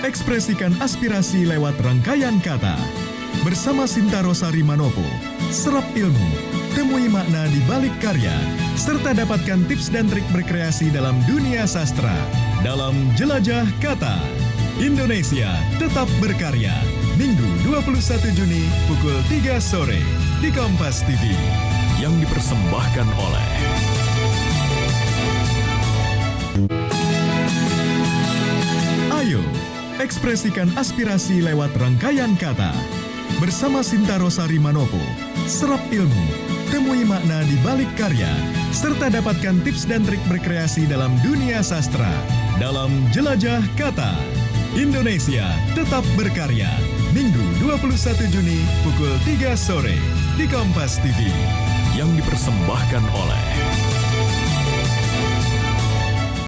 ekspresikan aspirasi lewat rangkaian kata. Bersama Sinta Rosari Manopo, serap ilmu, temui makna di balik karya, serta dapatkan tips dan trik berkreasi dalam dunia sastra. Dalam Jelajah Kata, Indonesia Tetap Berkarya. Minggu 21 Juni pukul 3 sore di Kompas TV. Yang dipersembahkan oleh Ayo, ekspresikan aspirasi lewat rangkaian kata. Bersama Sinta Rosari Manopo, serap ilmu, temui makna di balik karya, serta dapatkan tips dan trik berkreasi dalam dunia sastra. Dalam Jelajah Kata, Indonesia Tetap Berkarya. Minggu 21 Juni pukul 3 sore di Kompas TV. Yang dipersembahkan oleh